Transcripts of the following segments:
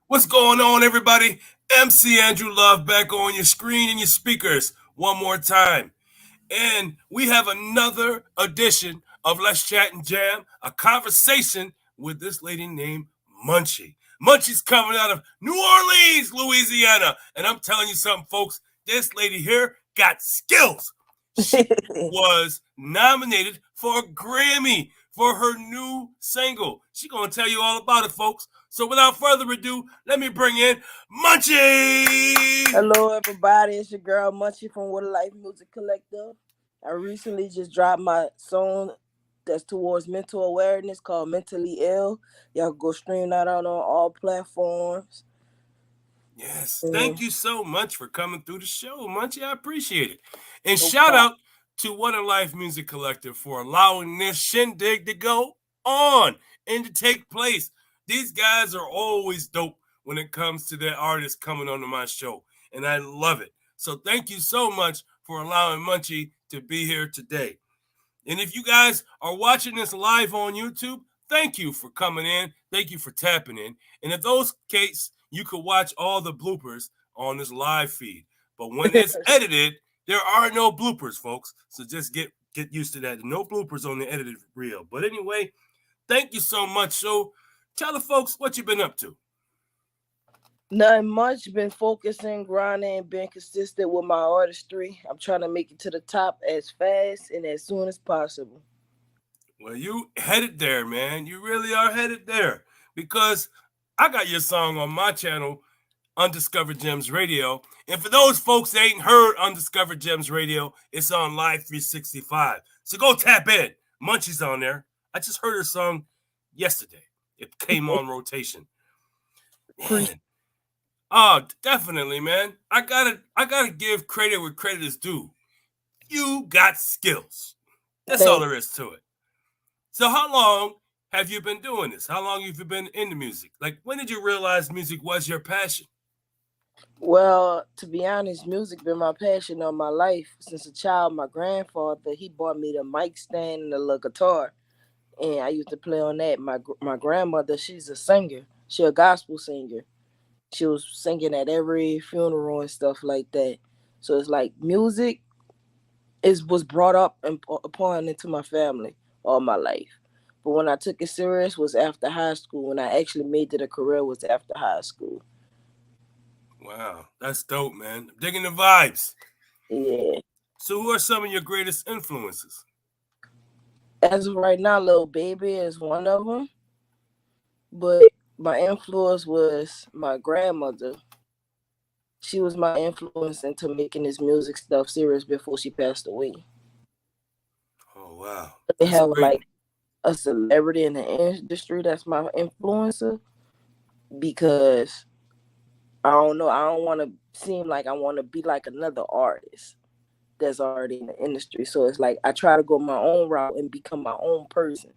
What's going on, everybody? MC Andrew Love back on your screen and your speakers one more time. And we have another edition of Let's Chat and Jam, a conversation with this lady named Munchie. Munchie's coming out of New Orleans, Louisiana. And I'm telling you something, folks, this lady here got skills. She was nominated for a Grammy for her new single. She's going to tell you all about it, folks. So without further ado, let me bring in Munchie! Hello, everybody. It's your girl Munchie from WhatALive Music Collective. I recently just dropped my song that's towards mental awareness called Mentally Ill. Y'all go stream that out on all platforms. Yes, thank you so much for coming through the show, Munchie. I appreciate it. And No shout problem. out to WhatALive Music Collective for allowing this shindig to go on and to take place. These guys are always dope when it comes to their artists coming onto my show, and I love it. So thank you so much for allowing Munchie to be here today. And if you guys are watching this live on YouTube, thank you for coming in. Thank you for tapping in. And if those case, you could watch all the bloopers on this live feed. But when it's edited, there are no bloopers, folks. So just get used to that. No bloopers on the edited reel. But anyway, thank you so much. So tell the folks what you've been up to. Nothing much. Been focusing, grinding, being consistent with my artistry. I'm trying to make it to the top as fast and as soon as possible. Well, you headed there, man. You really are headed there. Because I got your song on my channel, Undiscovered Gems Radio. And for those folks that ain't heard Undiscovered Gems Radio, it's on Live 365. So go tap in. Munchie's on there. I just heard her song yesterday. It came on rotation. Man. Oh, definitely, man. I gotta give credit where credit is due. You got skills. That's all there is to it. So how long have you been doing this? How long have you been into music? Like, when did you realize music was your passion? Well, to be honest, music been my passion all my life. Since a child, my grandfather, he bought me the mic stand and the little guitar. And I used to play on that. My grandmother, she's a singer. She a gospel singer. She was singing at every funeral and stuff like that. So it's like music was brought up and upon into my family all my life. But when I took it serious was after high school. When I actually made it a career was after high school. Wow, that's dope, man. I'm digging the vibes. Yeah. So who are some of your greatest influences? As of right now, Lil Baby is one of them. But my influence was my grandmother. She was my influence into making this music stuff serious before she passed away. Oh, wow. They have like a celebrity in the industry that's my influencer because I don't know. I don't want to seem like I want to be like another artist that's already in the industry. So it's like I try to go my own route and become my own person.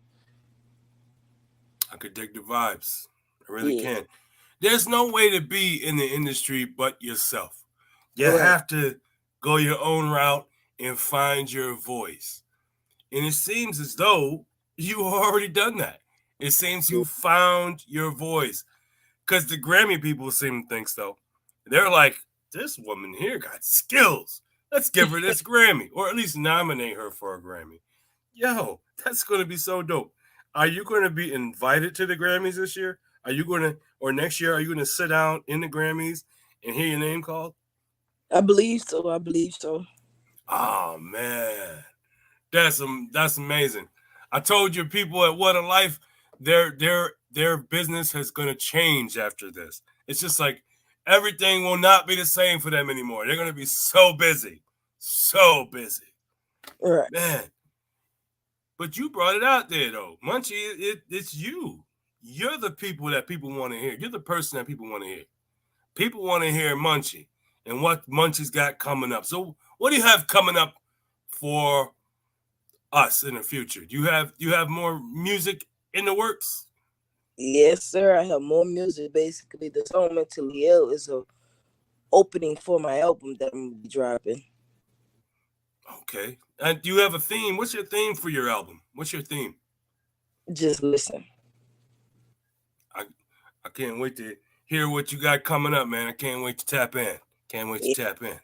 I could dig the vibes. I really can. There's no way to be in the industry but yourself. You have to go your own route and find your voice. And it seems as though you already done that. It seems you found your voice. Because the Grammy people seem to think so. They're like, this woman here got skills. Let's give her this Grammy, or at least nominate her for a Grammy. Yo, that's going to be so dope. Are you going to be invited to the Grammys this year? Are you going to, or next year, are you going to sit down in the Grammys and hear your name called? I believe so. I believe so. Oh, man. That's amazing. I told you people at WhatALive, their business is going to change after this. It's just like everything will not be the same for them anymore. They're going to be so busy. So busy. Right. Man. But you brought it out there, though. Munchie, it's you. You're the people that people want to hear. You're the person that people want to hear. People want to hear Munchie and what Munchie's got coming up. So what do you have coming up for us in the future? Do you have more music in the works? Yes, sir. I have more music. Basically, the song "Mentally Ill" is a opening for my album that I'm gonna be dropping. Okay. And do you have a theme? What's your theme for your album? What's your theme? Just listen. I can't wait to hear what you got coming up, man. I can't wait to tap in. Can't wait to tap in.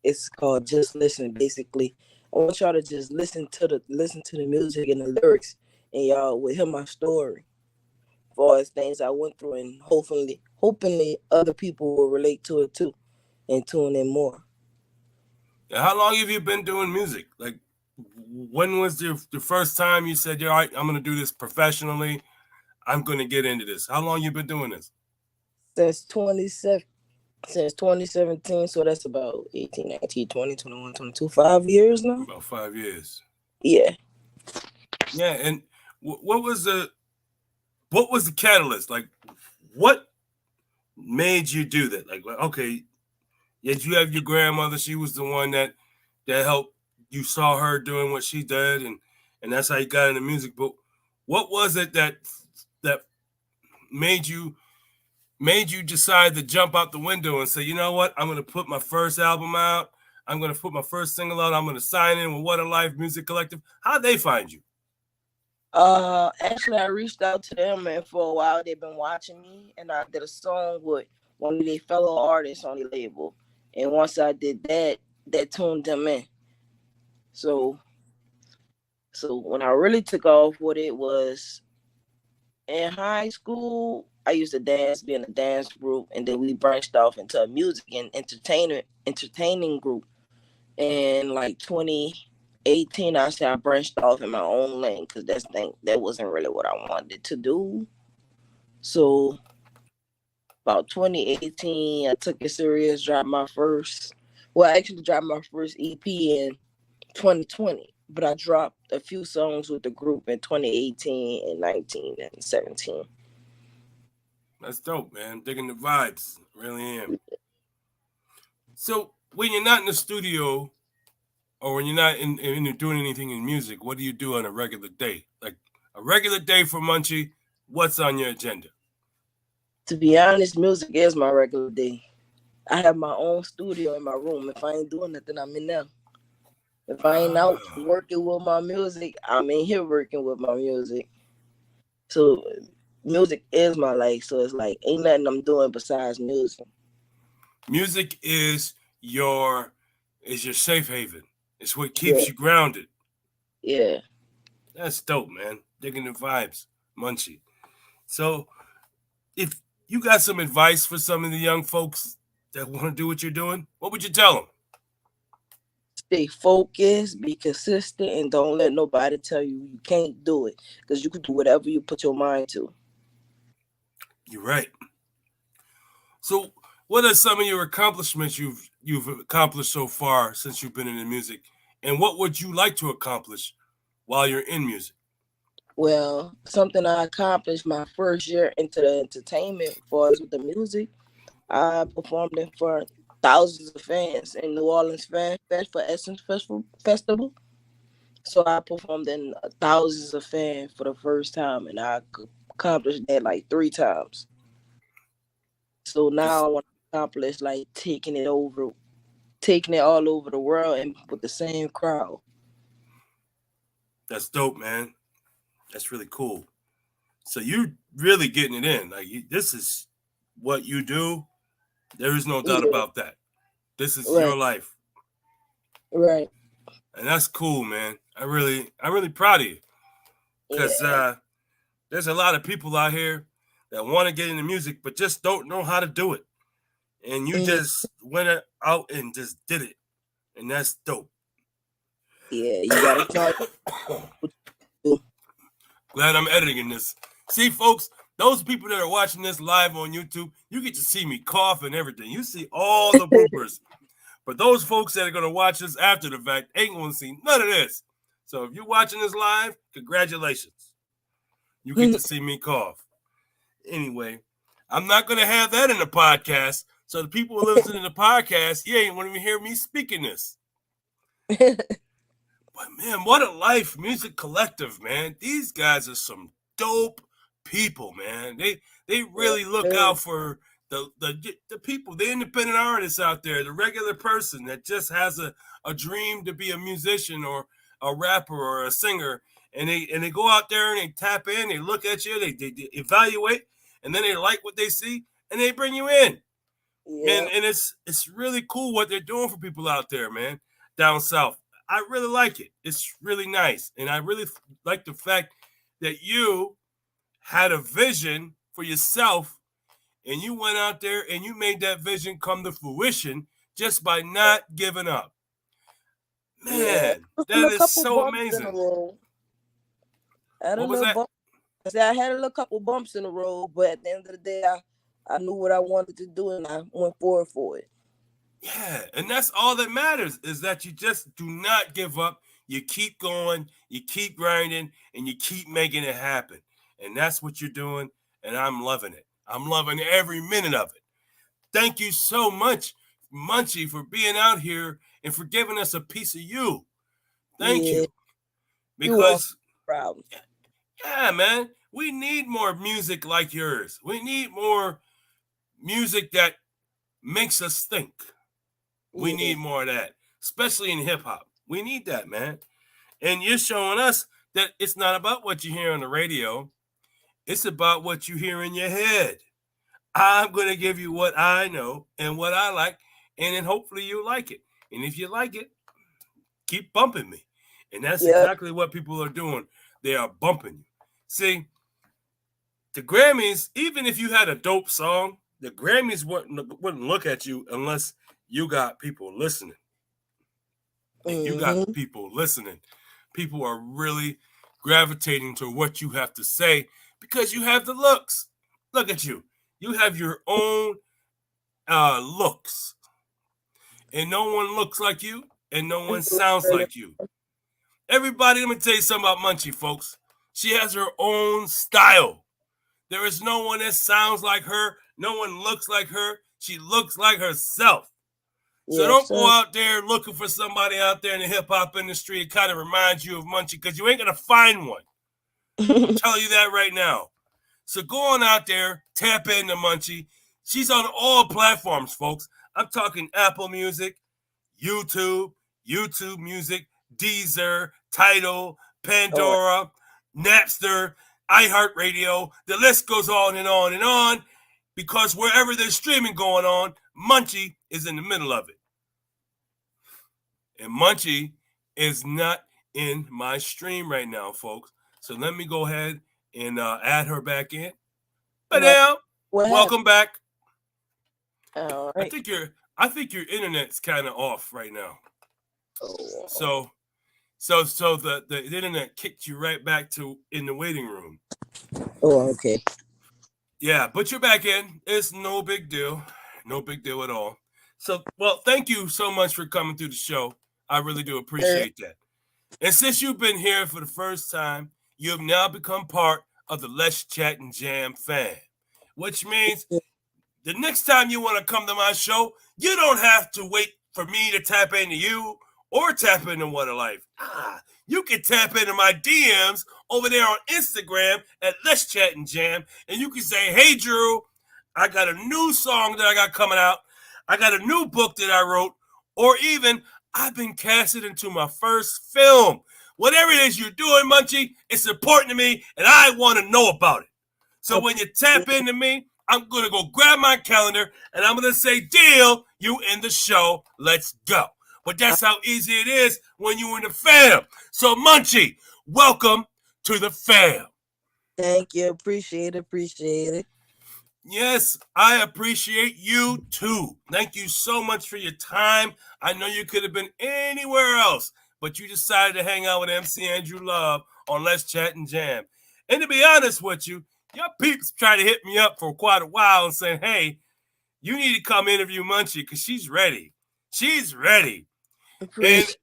It's called Just Listen. Basically, I want y'all to just listen to the music and the lyrics, and y'all will hear my story for as things I went through, and hopefully other people will relate to it too, and tune in more. How long have you been doing music? Like, when was the first time you said, "All right, I'm going to do this professionally. I'm going to get into this"? How long you been doing this? Since 2017, so that's about 18, 19, 20, 21, 22, 5 years now. About 5 years. Yeah. Yeah, and what was the catalyst? Like, what made you do that? Like, okay, yes, you have your grandmother. She was the one that helped. You saw her doing what she did, and that's how you got into music. But what was it that made you decide to jump out the window and say, you know what, I'm going to put my first album out. I'm going to put my first single out. I'm going to sign in with WhatALive Music Collective. How'd they find you? Actually, I reached out to them, and for a while they've been watching me, and I did a song with one of their fellow artists on the label. And once I did that, that tuned them in. So when I really took off with it was in high school. I used to dance, be in a dance group, and then we branched off into a music and entertaining group. And like 2018, I said I branched off in my own lane because that wasn't really what I wanted to do. So about 2018, I took it serious, dropped my first. Well, I actually dropped my first EP in 2020, but I dropped a few songs with the group in 2018 and 19 and 17. That's dope, man. Digging the vibes. Really am. So when you're not in the studio or when you're not in doing anything in music, what do you do on a regular day? Like a regular day for Munchie, what's on your agenda? To be honest, music is my regular day. I have my own studio in my room. If I ain't doing nothing, I'm in there. If I ain't out working with my music, I'm in here working with my music. So music is my life. So it's like ain't nothing I'm doing besides music. Music is your safe haven. It's what keeps you grounded. Yeah. That's dope, man. Digging the vibes, Munchie. So if you got some advice for some of the young folks that want to do what you're doing, what would you tell them? Stay focused, be consistent, and don't let nobody tell you can't do it, because you can do whatever you put your mind to. You're right. So, what are some of your accomplishments you've accomplished so far since you've been in the music, and what would you like to accomplish while you're in music? Well, something I accomplished my first year into the entertainment for us with the music. I performed in for thousands of fans in New Orleans Fan Fest for Essence Festival. So I performed in thousands of fans for the first time, and I accomplished that like 3 times. So now I want to accomplish like taking it all over the world and with the same crowd. That's dope, man. That's really cool. So you're really getting it in. Like this is what you do. There is no doubt about that. This is your life. Right. And that's cool, man. I'm really proud of you. Because there's a lot of people out here that want to get into music but just don't know how to do it. And you just went out and just did it. And that's dope. Yeah, you gotta try. Glad I'm editing this. See, folks, those people that are watching this live on YouTube, you get to see me cough and everything. You see all the bloopers. But those folks that are going to watch this after the fact ain't going to see none of this. So if you're watching this live, congratulations. You get to see me cough. Anyway, I'm not going to have that in the podcast. So the people who listen to the podcast, you ain't want to hear me speaking this. But man, WhatALive Music Collective, man. These guys are some dope people, man. They really look out for the people, the independent artists out there, the regular person that just has a dream to be a musician or a rapper or a singer, and they go out there and they tap in, they look at you, they evaluate, and then they like what they see, and they bring you in. Yeah. And it's really cool what they're doing for people out there, man, down south. I really like it. It's really nice. And I really like the fact that you had a vision for yourself and you went out there and you made that vision come to fruition just by not giving up. Yeah. Man, A that is couple so bumps in the amazing. road. I had a What was little that? bump. I said I had a little couple bumps in the road, but at the end of the day, I knew what I wanted to do and I went forward for it. Yeah, and that's all that matters is that you just do not give up. You keep going, you keep grinding, and you keep making it happen. And that's what you're doing, and I'm loving it. I'm loving every minute of it. Thank you so much, Munchie, for being out here and for giving us a piece of you. Thank Yeah. you. You welcome. Because, Problems. yeah, man, we need more music like yours. We need more music that makes us think. We Yeah. need more of that, especially in hip hop. We need that, man. And you're showing us that it's not about what you hear on the radio, it's about what you hear in your head. I'm going to give you what I know and what I like, and then hopefully you like it. And if you like it, keep bumping me. And that's Yep. exactly what people are doing. They are bumping you. See, the Grammys, even if you had a dope song, the Grammys wouldn't look at you unless you got people listening. And you got Mm-hmm. people listening. People are really gravitating to what you have to say because you have the looks. Look at you. You have your own looks. And no one looks like you, and no one sounds like you. Everybody, let me tell you something about Munchie, folks. She has her own style. There is no one that sounds like her. No one looks like her. She looks like herself. So Yes, don't go sir. out there looking for somebody out there in the hip hop industry that kind of reminds you of Munchie because you ain't going to find one. I'm telling you that right now. So go on out there, tap into Munchie. She's on all platforms, folks. I'm talking Apple Music, YouTube, YouTube Music, Deezer, Tidal, Oh, Pandora, Napster, iHeartRadio. The list goes on and on and on because wherever there's streaming going on, Munchie is in the middle of it. And Munchie is not in my stream right now, folks. So let me go ahead and add her back in. But no. now, What happened? welcome back. All I right. think your I think your internet's kind of off right now. Oh, So the internet kicked you right back to in the waiting room. okay. Yeah, but you're back in. It's no big deal. No big deal at all. So, well, thank you so much for coming through the show. I really do Sir. appreciate that. And since you've been here for the first time, you have now become part of the Let's Chat and Jam fam, which means the next time you want to come to my show, you don't have to wait for me to tap into you or tap into WhatALive. You can tap into my DMs over there on Instagram at Let's Chat and Jam, and you can say, "Hey, Drew, I got a new song that I got coming out. I got a new book that I wrote, or even I've been casted into my first film. Whatever it is you're doing, Munchie, it's important to me, and I want to know about it. So when you tap into me, I'm going to go grab my calendar and I'm going to say, deal, you in the show. Let's go. But that's how easy it is when you're in the fam. So, Munchie, welcome to the fam. Thank you. Appreciate it. Appreciate it. Yes, I appreciate you too. Thank you so much for your time. I know you could have been anywhere else, but you decided to hang out with MC Andrew Love on Let's Chat and Jam. And to be honest with you, your peeps tried to hit me up for quite a while and saying, hey, you need to come interview Munchie because she's ready. She's ready. And Appreciate.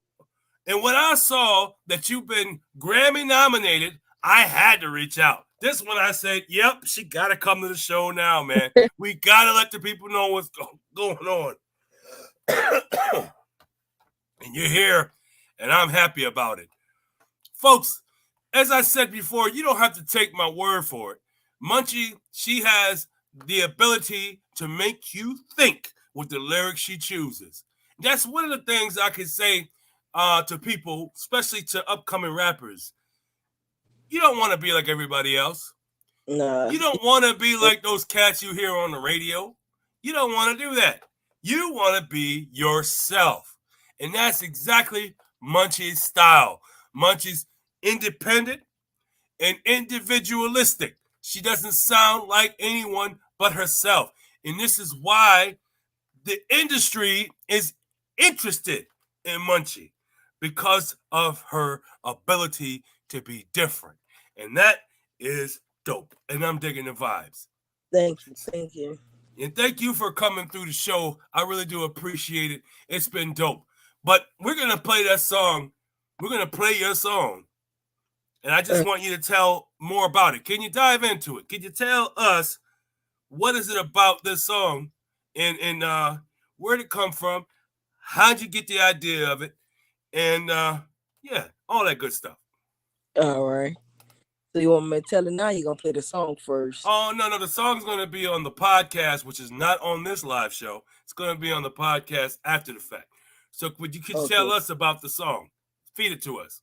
and when I saw that you've been Grammy nominated, I had to reach out. This one I said, yep, she got to come to the show now, man. We got to let the people know what's going on. And you're here, and I'm happy about it. Folks, as I said before, you don't have to take my word for it. Munchie, she has the ability to make you think with the lyrics she chooses. That's one of the things I can say to people, especially to upcoming rappers. You don't want to be like everybody else. Nah. You don't want to be like those cats you hear on the radio. You don't want to do that. You want to be yourself. And that's exactly Munchie's style. Munchie's independent and individualistic. She doesn't sound like anyone but herself. And this is why the industry is interested in Munchie, because of her ability to be different. And that is dope. And I'm digging the vibes. Thank you. Thank you. And thank you for coming through the show. I really do appreciate it. It's been dope. But we're going to play that song. We're going to play your song. And I just want you to tell more about it. Can you dive into it? Can you tell us what is it about this song, and where did it come from? How'd you get the idea of it? And yeah, all that good stuff. All right. So you want me to tell it now? You're gonna play the song first. Oh no, the song's gonna be on the podcast, which is not on this live show. It's gonna be on the podcast after the fact. So would you tell us about the song? Feed it to us.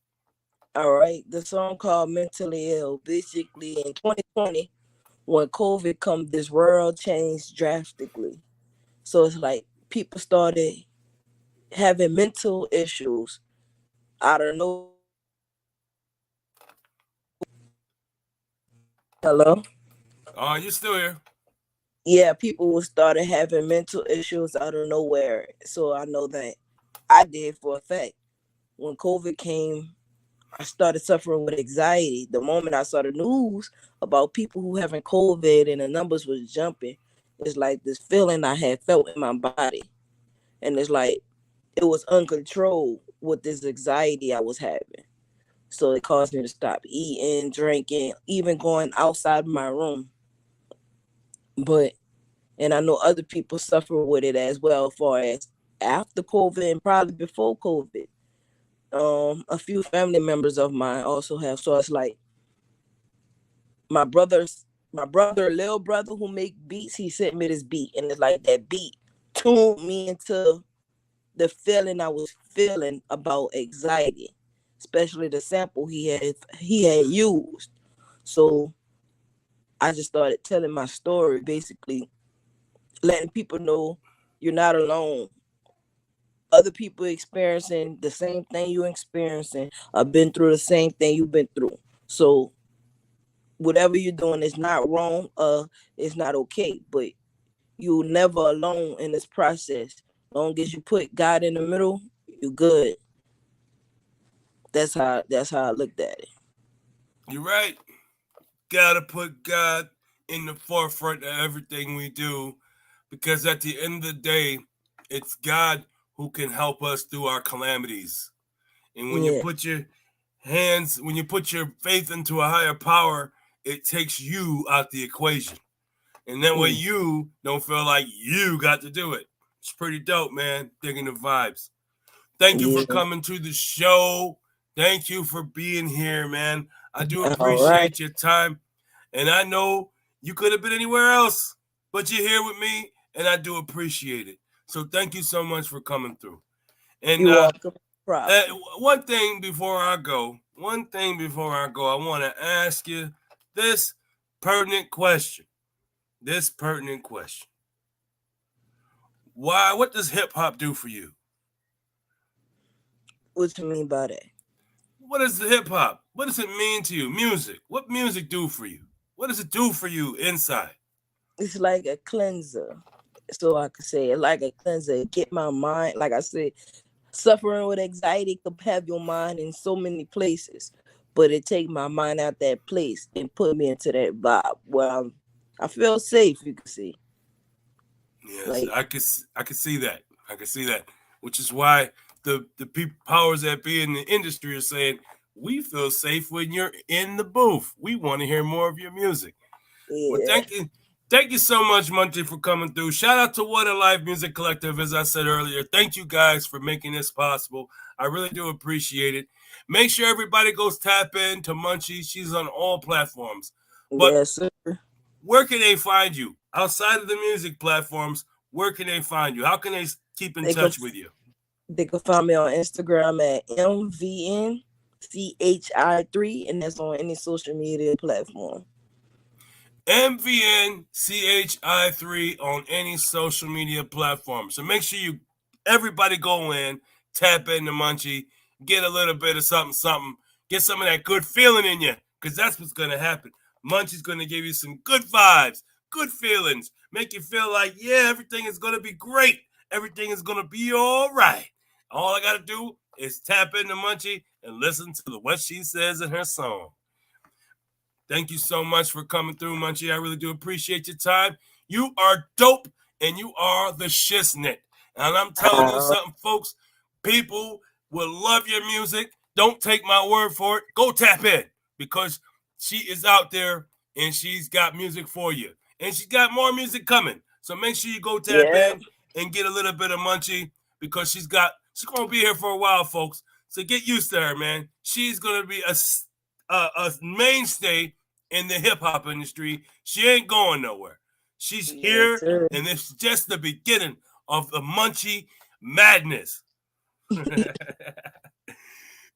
All right. The song called Mentally Ill. Basically in 2020, when COVID come, this world changed drastically. So it's like people started having mental issues out of no. Hello? Oh, you still here? Yeah, people started having mental issues out of nowhere. So I know that I did for a fact. When COVID came, I started suffering with anxiety. The moment I saw the news about people who having COVID and the numbers was jumping, it's like this feeling I had felt in my body. And it's like it was uncontrolled with this anxiety I was having. So it caused me to stop eating, drinking, even going outside my room. But and I know other people suffer with it as well, as far as after COVID and probably before COVID. A few family members of mine also have. So it's like my brother, little brother who make beats, he sent me this beat, and it's like that beat tuned me into the feeling I was feeling about anxiety, especially the sample he had used. So I just started telling my story, basically letting people know you're not alone. Other people experiencing the same thing you experiencing. I've been through the same thing you've been through. So whatever you're doing is not wrong. It's not okay. But you're never alone in this process. Long as you put God in the middle, you're good. That's how I looked at it. You're right. Gotta put God in the forefront of everything we do, because at the end of the day, it's God who can help us through our calamities. And when you Yeah. put your when you put your faith into a higher power, it takes you out the equation. And that way you don't feel like you got to do it. It's pretty dope, man. Digging the vibes. Thank you for Yeah. coming to the show. Thank you for being here, man. I do All right. appreciate your time. And I know you could have been anywhere else, but you're here with me, and I do appreciate it. So thank you so much for coming through. And You're welcome. Problem. one thing before I go, I want to ask you this pertinent question. What does hip hop do for you? What you mean by that? What is the hip hop? What does it mean to you? Music. What music do for you? What does it do for you inside? It's like a cleanser. So I could say it like a cleanser. Get my mind, like I said, suffering with anxiety could have your mind in so many places, but it take my mind out that place and put me into that vibe where I feel safe. You can see. Yes, Like, I could see that. I could see that, which is why the powers that be in the industry are saying we feel safe when you're in the booth. We want to hear more of your music. Well, yeah, thank you so much, Munchie, for coming through. Shout out to WhatALive Music Collective, as I said earlier. Thank you guys for making this possible. I really do appreciate it. Make sure everybody goes tap in to Munchie. She's on all platforms. But yes, sir. where can they find you outside of the music platforms? Where can they find you? How can they keep in They could touch with you? they could find me on Instagram at MVNCHI3, and that's on any social media platform. MVNCHI3 on any social media platform. So make sure everybody go in, tap into Munchie, get a little bit of something, get some of that good feeling in you, because that's what's going to happen. Munchie's going to give you some good vibes, good feelings, make you feel like, yeah, everything is going to be great. Everything is going to be all right. All I got to do is tap into Munchie and listen to what she says in her song. Thank you so much for coming through, Munchie. I really do appreciate your time. You are dope, and you are the shiznit. And I'm telling you something, folks. People will love your music. Don't take my word for it. Go tap in, because she is out there, and she's got music for you. And she's got more music coming. So make sure you go tap in and get a little bit of Munchie, because she's going to be here for a while, folks. So get used to her, man. She's going to be a mainstay in the hip-hop industry. She ain't going nowhere. She's here, and this is just the beginning of the Munchie madness.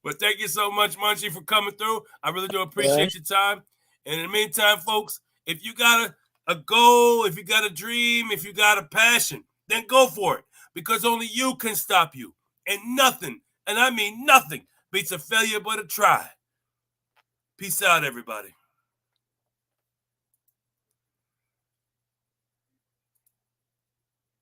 But thank you so much, Munchie, for coming through. I really do appreciate your time. And in the meantime, folks, if you got a goal, if you got a dream, if you got a passion, then go for it, because only you can stop you. And nothing, and I mean nothing, beats a failure but a try. Peace out, everybody.